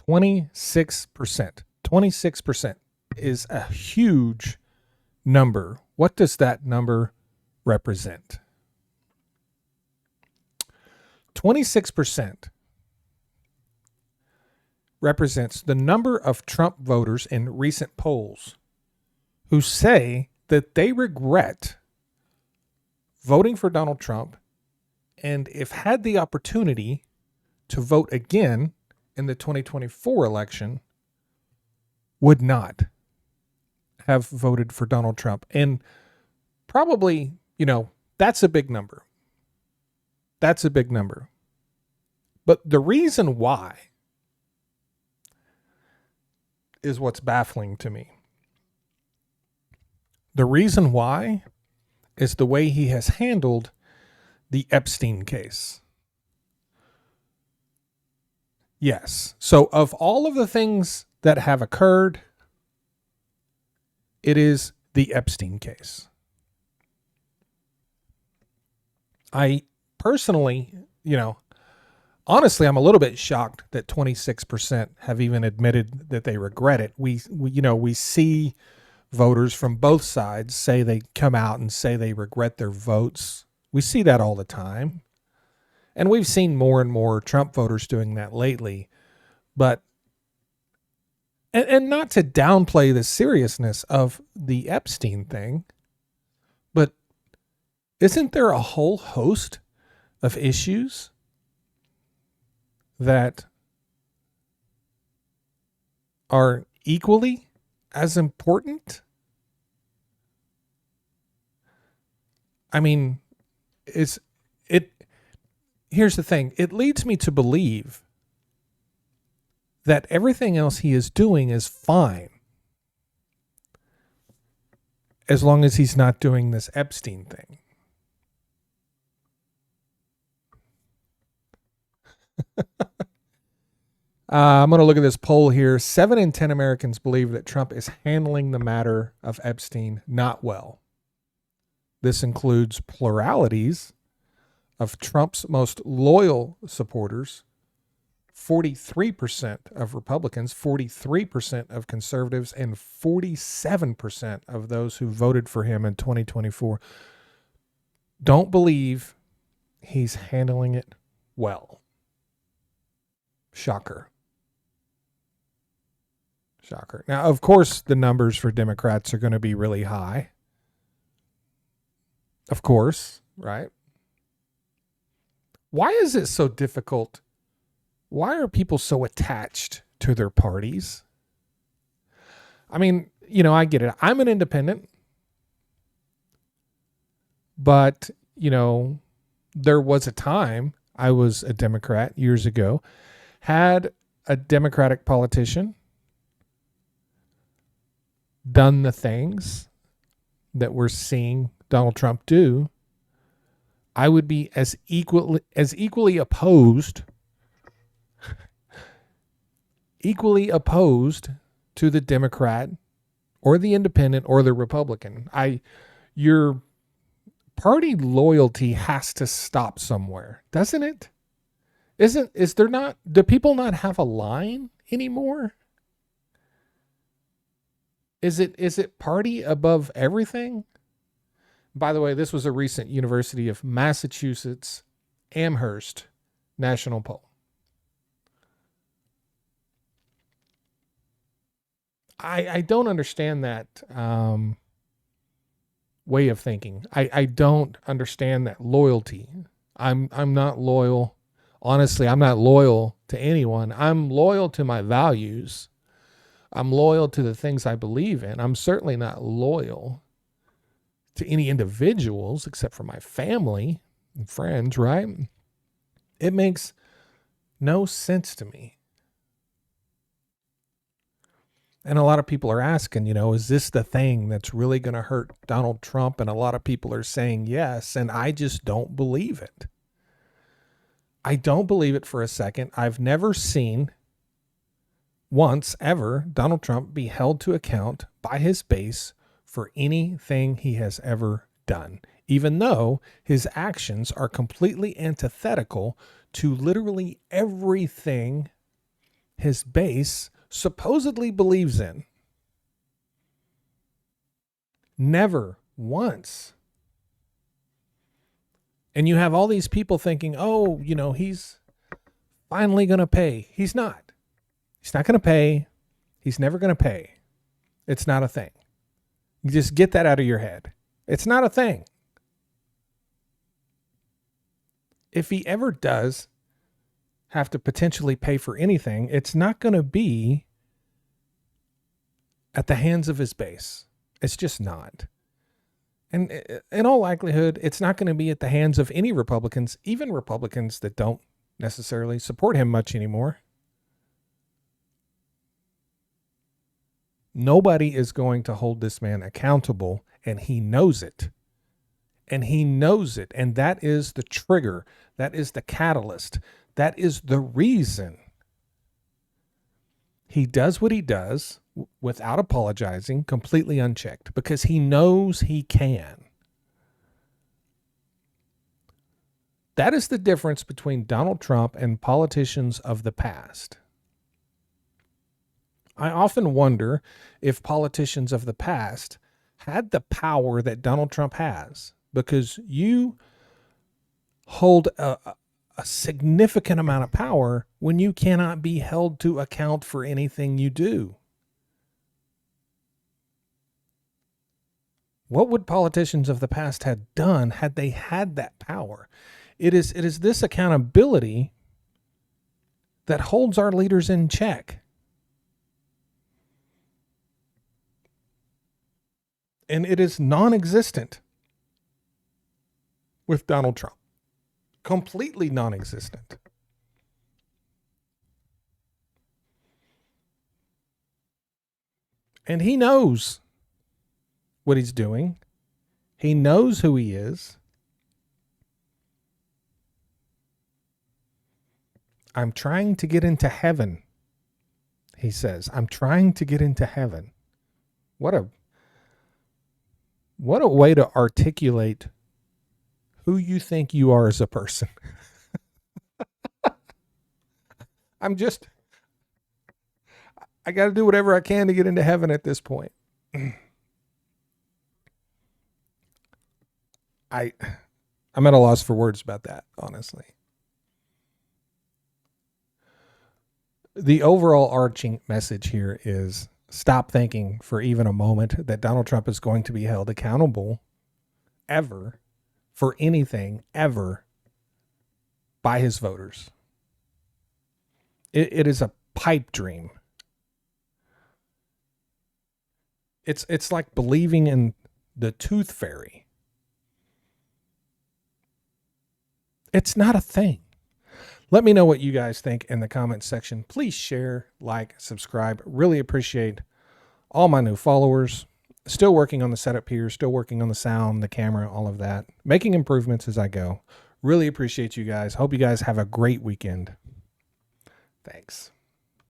26%. 26% is a huge number. What does that number represent? 26% represents the number of Trump voters in recent polls who say that they regret voting for Donald Trump, and if had the opportunity to vote again in the 2024 election, would not have voted for Donald Trump. And probably, that's a big number. That's a big number. But the reason why is what's baffling to me. The reason why is the way he has handled the Epstein case. Yes. So of all of the things that have occurred, it is the Epstein case. I personally, honestly, I'm a little bit shocked that 26% have even admitted that they regret it. We see voters from both sides say they come out and say they regret their votes. We see that all the time. And we've seen more and more Trump voters doing that lately. But, and not to downplay the seriousness of the Epstein thing, but isn't there a whole host of issues that are equally as important? I mean, here's the thing. It leads me to believe that everything else he is doing is fine, as long as he's not doing this Epstein thing. I'm going to look at this poll here. 7 in 10 Americans believe that Trump is handling the matter of Epstein not well. This includes pluralities of Trump's most loyal supporters, 43% of Republicans, 43% of conservatives, and 47% of those who voted for him in 2024 don't believe he's handling it well. Shocker. Shocker. Now, of course, the numbers for Democrats are going to be really high. Of course, right? Why is it so difficult? Why are people so attached to their parties? I mean, I get it. I'm an independent. But, there was a time I was a Democrat years ago, had a Democratic politician done the things that we're seeing Donald Trump do, I would be as equally opposed to the Democrat or the independent or the Republican. Your party loyalty has to stop somewhere, doesn't it? Do people not have a line anymore? Is it party above everything? By the way, this was a recent University of Massachusetts Amherst national poll. I don't understand that way of thinking. I don't understand that loyalty. I'm not loyal. Honestly, I'm not loyal to anyone. I'm loyal to my values. I'm loyal to the things I believe in. I'm certainly not loyal to any individuals except for my family and friends, right? It makes no sense to me. And a lot of people are asking, is this the thing that's really going to hurt Donald Trump? And a lot of people are saying yes, and I just don't believe it. I don't believe it for a second. I've never seen once ever Donald Trump be held to account by his base for anything he has ever done, even though his actions are completely antithetical to literally everything his base supposedly believes in. Never once. And you have all these people thinking, oh, he's finally going to pay. He's not. He's not going to pay. He's never going to pay. It's not a thing. You just get that out of your head. It's not a thing. If he ever does have to potentially pay for anything, it's not going to be at the hands of his base. It's just not. And in all likelihood, it's not going to be at the hands of any Republicans, even Republicans that don't necessarily support him much anymore. Nobody is going to hold this man accountable, and he knows it. And he knows it. And that is the trigger. That is the catalyst. That is the reason he does what he does without apologizing, completely unchecked, because he knows he can. That is the difference between Donald Trump and politicians of the past. I often wonder if politicians of the past had the power that Donald Trump has, because you hold a significant amount of power when you cannot be held to account for anything you do. What would politicians of the past have done had they had that power? It is this accountability that holds our leaders in check. And it is non-existent with Donald Trump. Completely non-existent. And he knows what he's doing. He knows who he is. I'm trying to get into heaven, he says. I'm trying to get into heaven. What a way to articulate who you think you are as a person. I got to do whatever I can to get into heaven at this point. I'm at a loss for words about that, honestly. The overall arching message here is stop thinking for even a moment that Donald Trump is going to be held accountable ever for anything ever by his voters. It is a pipe dream. It's like believing in the tooth fairy. It's not a thing. Let me know what you guys think in the comments section. Please share, like, subscribe. Really appreciate all my new followers. Still working on the setup here, still working on the sound, the camera, all of that. Making improvements as I go. Really appreciate you guys. Hope you guys have a great weekend. Thanks.